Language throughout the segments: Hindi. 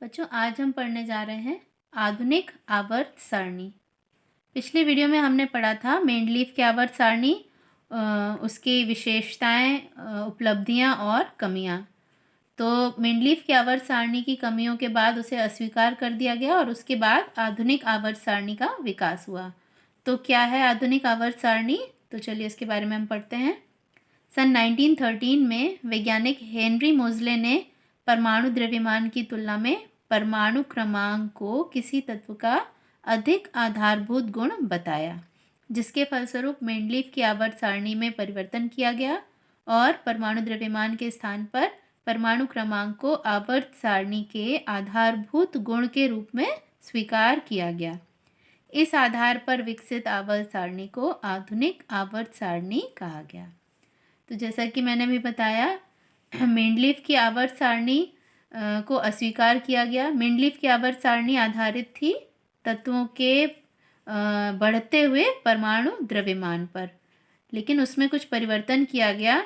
बच्चों, आज हम पढ़ने जा रहे हैं आधुनिक आवर्त सारणी। पिछले वीडियो में हमने पढ़ा था मेंडलीव की आवर्त सारणी, उसकी विशेषताएं, उपलब्धियां और कमियां। तो मेंडलीव की आवर्त सारणी की कमियों के बाद उसे अस्वीकार कर दिया गया और उसके बाद आधुनिक आवर्त सारणी का विकास हुआ। तो क्या है आधुनिक आवर्त सारणी? तो चलिए इसके बारे में हम पढ़ते हैं। सन 1913 में वैज्ञानिक हेनरी मोजले ने परमाणु द्रव्यमान की तुलना में परमाणु क्रमांक को किसी तत्व का अधिक आधारभूत गुण बताया, जिसके फलस्वरूप मेंडलीव की आवर्त सारणी में परिवर्तन किया गया और परमाणु द्रव्यमान के स्थान पर परमाणु क्रमांक को आवर्त सारणी के आधारभूत गुण के रूप में स्वीकार किया गया। इस आधार पर विकसित आवर्त सारणी को आधुनिक आवर्त सारणी कहा गया। तो जैसा कि मैंने भी बताया, मेंडलीव की आवर्त सारणी को अस्वीकार किया गया। मेंडलीव की आवर्त सारणी आधारित थी तत्वों के बढ़ते हुए परमाणु द्रव्यमान पर, लेकिन उसमें कुछ परिवर्तन किया गया।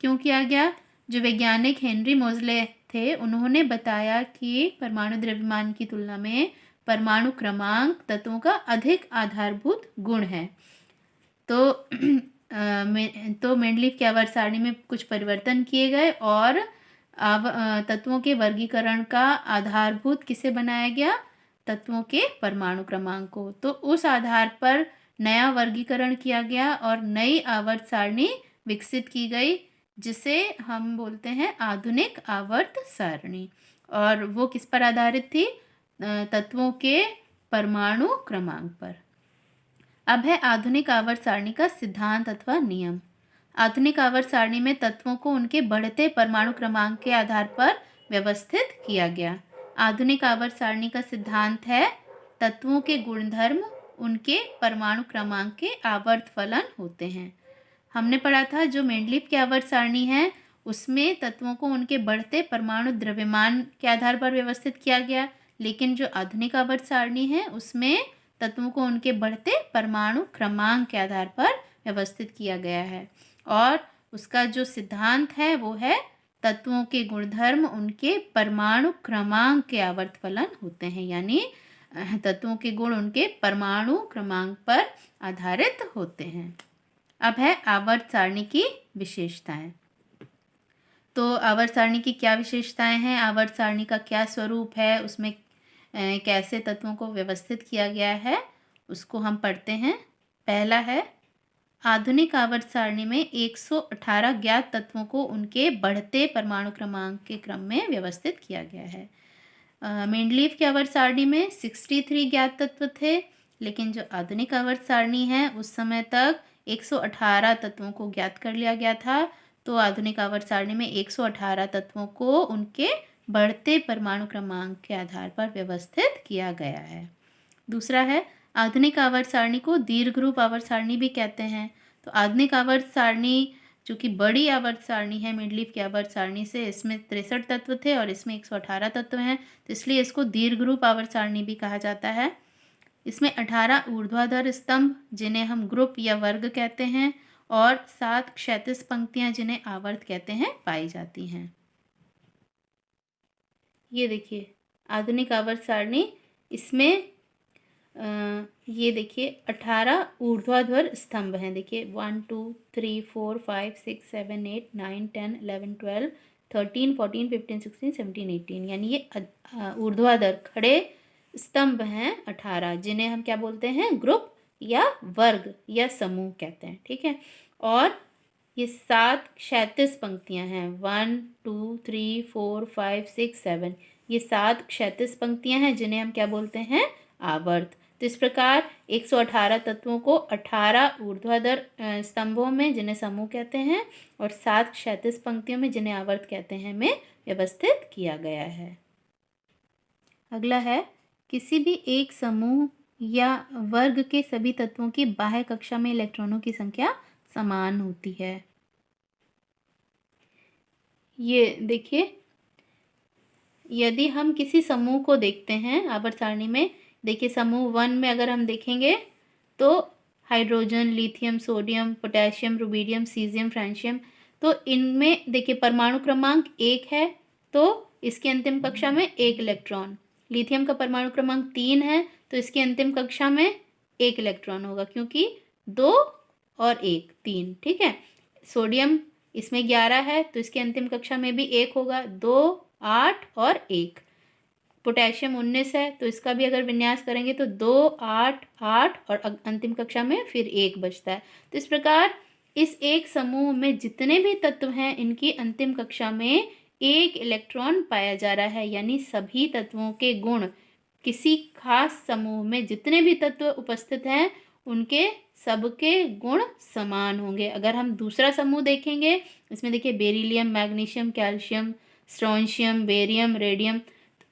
क्यों किया गया? जो वैज्ञानिक हेनरी मोजले थे, उन्होंने बताया कि परमाणु द्रव्यमान की तुलना में परमाणु क्रमांक तत्वों का अधिक आधारभूत गुण है। तो मेंडलीव की आवर्त सारणी में कुछ परिवर्तन किए गए और तत्वों के वर्गीकरण का आधारभूत किसे बनाया गया? तत्वों के परमाणु क्रमांक को। तो उस आधार पर नया वर्गीकरण किया गया और नई आवर्त सारणी विकसित की गई, जिसे हम बोलते हैं आधुनिक आवर्त सारणी। और वो किस पर आधारित थी? तत्वों के परमाणु क्रमांक पर। अब है आधुनिक आवर्त सारणी का सिद्धांत अथवा नियम। आधुनिक आवर्त सारणी में तत्वों को उनके बढ़ते परमाणु क्रमांक के आधार पर व्यवस्थित किया गया। आधुनिक आवर्त सारणी का सिद्धांत है तत्वों के गुणधर्म उनके परमाणु क्रमांक के आवर्त फलन होते हैं। हमने पढ़ा था जो मेंडलीव की आवर्त सारणी है उसमें तत्वों को उनके बढ़ते परमाणु द्रव्यमान के आधार पर व्यवस्थित किया गया, लेकिन जो आधुनिक आवर्त सारणी है उसमें तत्वों को उनके बढ़ते परमाणु क्रमांक के आधार पर व्यवस्थित किया गया है। और उसका जो सिद्धांत है वो है तत्वों के गुणधर्म उनके परमाणु क्रमांक के आवर्त फलन होते हैं, यानी तत्वों के गुण उनके परमाणु क्रमांक पर आधारित होते हैं। अब है आवर्त सारणी की विशेषताएं। तो आवर्त सारणी की क्या विशेषताएं हैं? आवर्त सारणी का क्या स्वरूप है? उसमें कैसे तत्वों को व्यवस्थित किया गया है, उसको हम पढ़ते हैं। पहला है, आधुनिक आवर्त सारणी में 118 ज्ञात तत्वों को उनके बढ़ते परमाणु क्रमांक के क्रम में व्यवस्थित किया गया है। मेंडलीव की आवर्त सारणी में 63 ज्ञात तत्व थे, लेकिन जो आधुनिक आवर्त सारणी है उस समय तक 118 तत्वों को ज्ञात कर लिया गया था। तो आधुनिक आवर्त सारणी में 118 तत्वों को उनके बढ़ते परमाणु क्रमांक के आधार पर व्यवस्थित किया गया है। दूसरा है, आधुनिक आवर्त सारणी को दीर्घरूप आवर्त सारणी भी कहते हैं। तो आधुनिक आवर्त सारणी जो कि बड़ी आवर्त सारणी है मेंडलीव की आवर्त सारणी से, इसमें 63 तत्व थे और इसमें 118 तत्व हैं, तो इसलिए इसको दीर्घरूप आवर्त सारणी भी कहा जाता है। इसमें 18 ऊर्ध्वाधर स्तंभ जिन्हें हम ग्रुप या वर्ग कहते हैं और 7 क्षैतिज पंक्तियां जिन्हें आवर्त कहते हैं पाई जाती हैं। ये देखिए आधुनिक आवर्त सारणी, इसमें ये देखिए 18 ऊर्ध्वाधर स्तंभ हैं। देखिए 1 2 3 4 5 6 7 8 9 10 11 12 13 14 15 16 17 18, यानी ये ऊर्ध्वाधर खड़े स्तंभ हैं 18, जिन्हें हम क्या बोलते हैं? ग्रुप या वर्ग या समूह कहते हैं। ठीक है। और ये 7 क्षैतिज पंक्तियां हैं, 1 2 3 4 5 6 7, ये 7 क्षैतिज पंक्तियां हैं जिन्हें हम क्या बोलते हैं? आवर्त। तो इस प्रकार 118 तत्वों को 18 ऊर्ध्वाधर स्तंभों में जिन्हें समूह कहते हैं और 7 क्षैतिज पंक्तियों में जिन्हें आवर्त कहते हैं में व्यवस्थित किया गया है। अगला है, किसी भी एक समूह या वर्ग के सभी तत्वों की बाह्य कक्षा में इलेक्ट्रॉनों की संख्या समान होती है। ये देखिए, यदि हम किसी समूह को देखते हैं आवर्त सारणी में, देखिए समूह 1 में अगर हम देखेंगे तो hydrogen, lithium, sodium, potassium, rubidium, caesium, francium, तो इनमें देखिए परमाणु क्रमांक 1 है, तो इसकी अंतिम कक्षा में 1 इलेक्ट्रॉन। लिथियम का परमाणु क्रमांक 3 है तो इसकी अंतिम कक्षा में 1 इलेक्ट्रॉन होगा, क्योंकि 2 और 1 3, ठीक है। सोडियम इसमें 11 है तो इसकी अंतिम कक्षा में भी 1 होगा, 2 8 और 1। पोटेशियम 19 है तो इसका भी अगर विन्यास करेंगे तो 2 8 8 और अंतिम कक्षा में फिर 1 बचता है। तो इस प्रकार इस एक समूह में जितने भी तत्व हैं इनकी अंतिम कक्षा में 1 इलेक्ट्रॉन पाया जा रहा है, यानी सभी तत्वों के गुण, किसी खास समूह में जितने भी तत्व उपस्थित हैं उनके सबके गुण समान होंगे। अगर हम दूसरा समूह देखेंगे, इसमें देखिए beryllium, magnesium, calcium, strontium, barium, radium.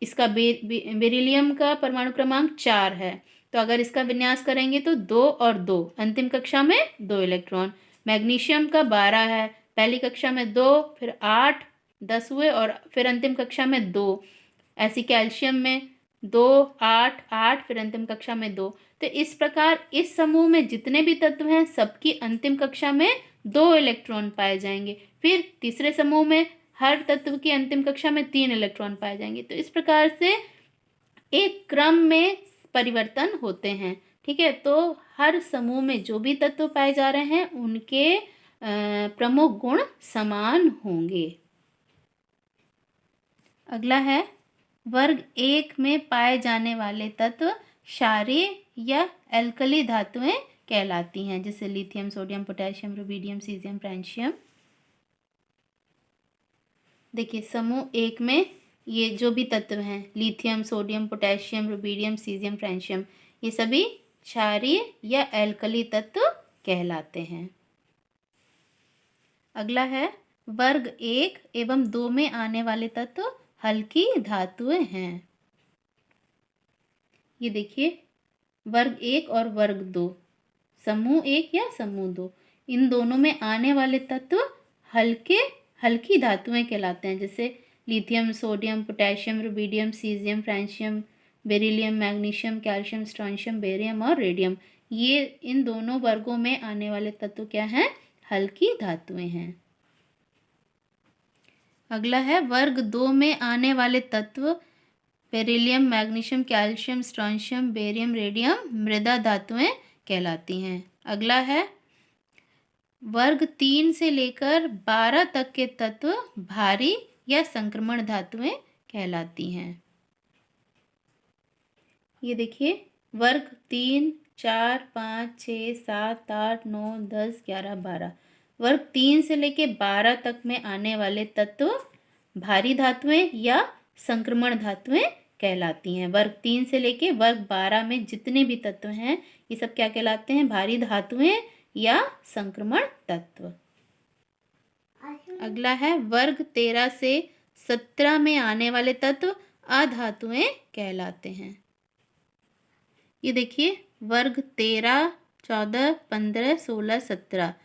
इसका बेरिलियम का परमाणु क्रमांक 4 है तो अगर इसका विन्यास करेंगे तो 2 और 2, अंतिम कक्षा में 2 इलेक्ट्रॉन। मैग्नीशियम का 12 है, पहली कक्षा में 2, फिर 8 10 हुए और फिर अंतिम कक्षा में 2। ऐसी कैल्शियम में 2 8 8 फिर अंतिम कक्षा में 2। तो इस प्रकार इस समूह में जितने भी तत्व हैं सबकी अंतिम कक्षा में 2 इलेक्ट्रॉन पाए जाएंगे। फिर तीसरे समूह में हर तत्व की अंतिम कक्षा में 3 इलेक्ट्रॉन पाए जाएंगे। तो इस प्रकार से एक क्रम में परिवर्तन होते हैं, ठीक है। तो हर समूह में जो भी तत्व पाए जा रहे हैं उनके प्रमुख गुण समान होंगे। अगला है वर्ग 1 में पाए जाने वाले तत्व क्षारीय या एल्कली धातुएं कहलाती हैं, जैसे lithium, sodium, potassium, rubidium, caesium, francium. देखिए समूह 1 में ये जो भी तत्व हैं lithium, sodium, potassium, rubidium, caesium, francium, ये सभी क्षारीय या एल्कली तत्व कहलाते हैं। अगला है वर्ग 1 एवं 2 में आने वाले तत्व हल्की धातुएं हैं। ये देखिए वर्ग 1 और वर्ग 2, समूह 1 या समूह 2, इन दोनों में आने वाले तत्व हल्की धातुएं कहलाते हैं, जैसे lithium, sodium, potassium, rubidium, caesium, francium, beryllium, magnesium, calcium, strontium, barium और रेडियम। ये इन दोनों वर्गों में आने वाले तत्व क्या हैं? हल्की धातुएं हैं। अगला है वर्ग 2 में आने वाले तत्व beryllium, magnesium, calcium, strontium, barium, radium मृदा धातुएं कहलाती हैं। अगला है वर्ग 3 से लेकर 12 तक के तत्व भारी या संक्रमण धातुएं कहलाती हैं। ये देखिए वर्ग 3 4 5 6 7 8 9 10 11 12, वर्ग 3 से लेकर 12 तक में आने वाले तत्व भारी धातुएं या संक्रमण धातुएं कहलाती हैं। वर्ग 3 से लेकर वर्ग 12 में जितने भी तत्व हैं ये सब क्या कहलाते हैं? भारी धातुएं या संक्रमण तत्व। अगला है वर्ग 13 से 17 में आने वाले तत्व अधातुएं कहलाते हैं। ये देखिए वर्ग 13 14 15 16 17,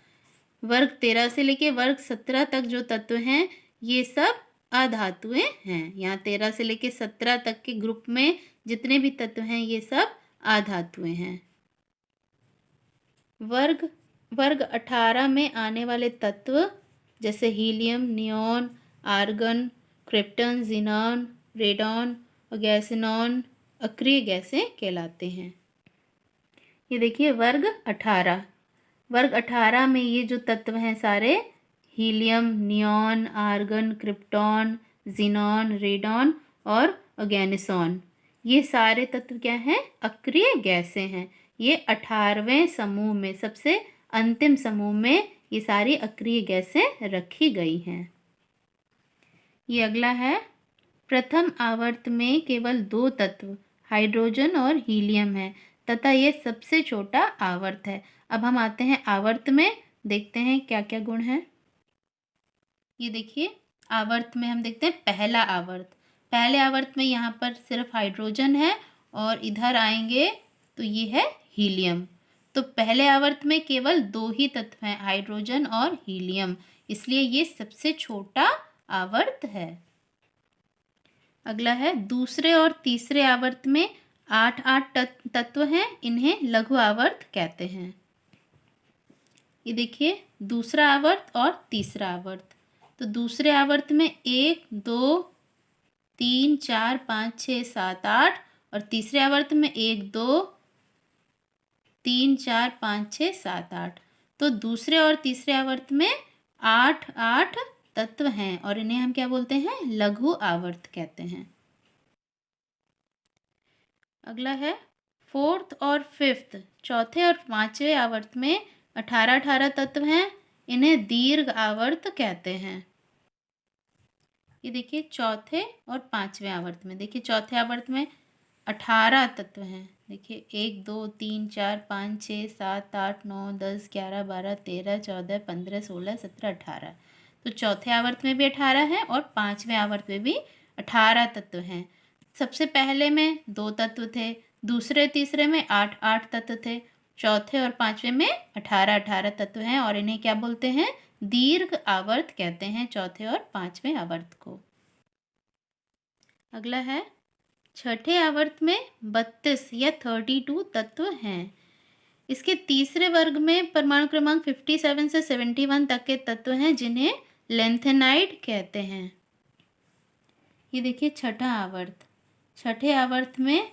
वर्ग 13 से लेके वर्ग 17 तक जो तत्व हैं ये सब अधातुएं हैं। यहाँ 13 से लेके 17 तक के ग्रुप में जितने भी तत्व हैं ये सब अधातुएं हैं। वर्ग 18 में आने वाले तत्व जैसे helium, neon, argon, krypton, xenon, radon और गैसेनॉन अक्रिय गैसें कहलाते हैं। ये देखिए वर्ग 18 में ये जो तत्व हैं सारे helium, neon, argon, krypton, xenon, radon और ऑर्गेनिसॉन, ये सारे तत्व क्या हैं? अक्रिय गैसें हैं। ये 18वें समूह में, सबसे अंतिम समूह में ये सारी अक्रिय गैसें रखी गई हैं। ये अगला है प्रथम आवर्त में केवल 2 तत्व हाइड्रोजन और हीलियम है तथा ये सबसे छोटा आवर्त है। अब हम आते हैं आवर्त में, देखते हैं क्या क्या गुण हैं। ये देखिए आवर्त में हम देखते हैं पहला आवर्त। पहले आवर्त में यहाँ पर सिर्फ हाइड्रोजन है और इधर आएंगे तो ये है हीलियम। तो पहले आवर्त में केवल 2 ही तत्व हैं, हाइड्रोजन और हीलियम, इसलिए ये सबसे छोटा आवर्त है। अगला है दूसरे और तीसरे आवर्त में 8 तत्व हैं, इन्हें लघु आवर्त कहते हैं। ये देखिए दूसरा आवर्त और तीसरा आवर्त। तो दूसरे आवर्त में 1 2 3 4 5 6 7 8 और तीसरे आवर्त में 1 2 3 4 5 6 7 8। तो दूसरे और तीसरे आवर्त में 8 8 तत्व हैं और इन्हें हम क्या बोलते हैं? लघु आवर्त कहते हैं। अगला है फोर्थ और फिफ्थ, चौथे और पांचवें आवर्त में 18 18 तत्व हैं, इन्हें दीर्घ आवर्त कहते हैं। ये देखिए चौथे और पांचवें आवर्त में, देखिए चौथे आवर्त में 18 तत्व हैं। देखिए 1 2 3 4 5 6 7 8 9 10 11 12 13 14 15 16 17 18। तो चौथे आवर्त में भी 18 है और पांचवें आवर्त में भी 18 तत्व हैं। सबसे पहले में 2 तत्व थे, दूसरे तीसरे में 8 8 तत्व थे, चौथे और पांचवें में 18 18 तत्व हैं और इन्हें क्या बोलते हैं? दीर्घ आवर्त कहते हैं चौथे और पांचवें आवर्त को। अगला है छठे आवर्त में 32 या 32 तत्व हैं। इसके तीसरे वर्ग में परमाणु क्रमांक 57 से 71 तक के तत्व हैं जिन्हें लेंथेनाइड कहते हैं। ये देखिए छठा आवर्त, छठे आवर्त में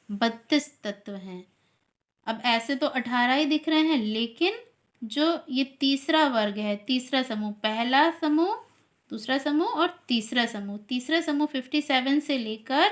32 तत्व हैं। अब ऐसे तो 18 ही दिख रहे हैं, लेकिन जो ये तीसरा वर्ग है, तीसरा समूह, पहला समूह, दूसरा समूह और तीसरा समूह, तीसरा समूह 57 से लेकर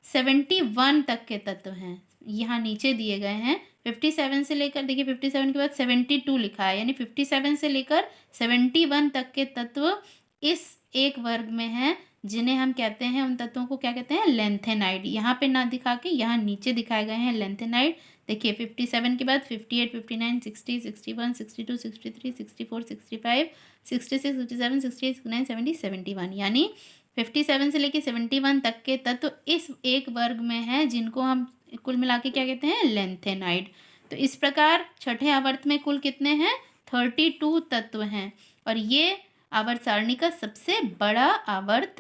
71 तक के तत्व हैं। यहाँ नीचे दिए गए हैं 57 से लेकर, देखिए 57 के बाद 72 लिखा है, यानी 57 से लेकर 71 तक के तत्व इस एक वर्ग में हैं जिन्हें हम कहते हैं, उन तत्वों को क्या कहते हैं? लेंथेनाइड। यहाँ पे ना दिखा के यहाँ नीचे दिखाए गए हैं लेंथेनाइड। देखिए 57 के बाद 58 59 60 61 62 63 64 65 66 57 68 69 70 71, यानी 57 से लेके 71 तक के तत्व इस एक वर्ग में हैं जिनको हम कुल मिला के क्या कहते हैं? लेंथेनाइड। तो इस प्रकार छठे आवर्त में कुल कितने हैं? 32 तत्व हैं और ये आवर्त सारणी का सबसे बड़ा आवर्त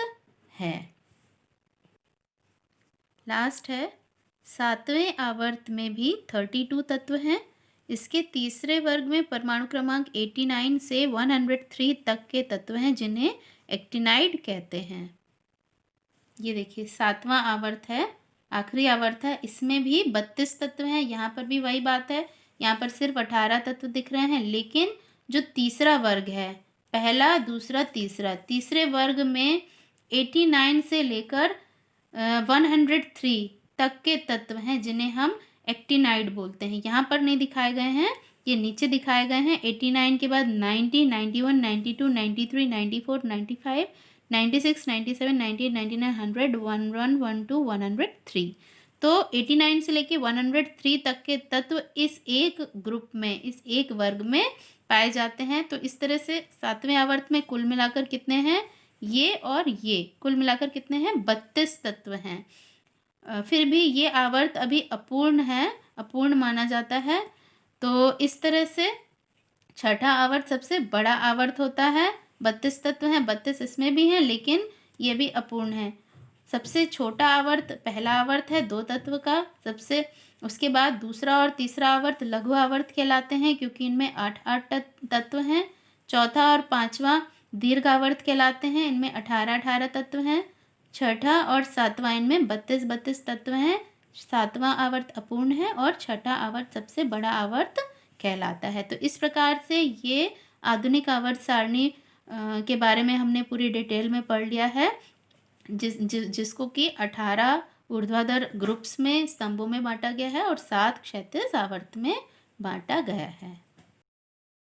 है। लास्ट है सातवें आवर्त में भी 32 तत्व हैं। इसके तीसरे वर्ग में परमाणु क्रमांक 89 से 103 तक के तत्व हैं जिन्हें एक्टिनाइड कहते हैं। ये देखिए सातवां आवर्त है, आखिरी आवर्त है, इसमें भी 32 तत्व हैं। यहाँ पर भी वही बात है, यहाँ पर सिर्फ 18 तत्व दिख रहे हैं, लेकिन जो तीसरा वर्ग है, पहला दूसरा तीसरा, तीसरे वर्ग में 89 से लेकर 103 तक के तत्व हैं जिन्हें हम एक्टिनाइड बोलते हैं। यहाँ पर नहीं दिखाए गए हैं, ये नीचे दिखाए गए हैं। 89 के बाद 90 91 92 93 94 95 96 97 98 99 100 11 12 103। तो 89 से लेके 103 तक के तत्व इस एक ग्रुप में, इस एक वर्ग में पाए जाते हैं। तो इस तरह से सातवें आवर्त में कुल मिलाकर कितने हैं? ये और ये कुल मिलाकर कितने हैं? 32 तत्व हैं। फिर भी ये आवर्त अभी अपूर्ण है, अपूर्ण माना जाता है। तो इस तरह से छठा आवर्त सबसे बड़ा आवर्त होता है। 32 तत्व हैं, 32 इसमें भी हैं, लेकिन ये भी अपूर्ण है। सबसे छोटा आवर्त पहला आवर्त है 2 तत्व का, सबसे उसके बाद दूसरा और तीसरा आवर्त लघु आवर्त कहलाते हैं क्योंकि इनमें 8 8 तत्व हैं। चौथा और पांचवा दीर्घ आवर्त कहलाते हैं, इनमें 18 18 तत्व हैं। छठा और सातवां, इनमें 32 32 तत्व हैं। सातवां आवर्त अपूर्ण है और छठा आवर्त सबसे बड़ा आवर्त कहलाता है। तो इस प्रकार से ये आधुनिक आवर्त सारणी के बारे में हमने पूरी डिटेल में पढ़ लिया है, जिसको कि 18 ऊर्ध्वाधर ग्रुप्स में, स्तंभों में बांटा गया है और 7 क्षैतिज आवर्त में बांटा गया है।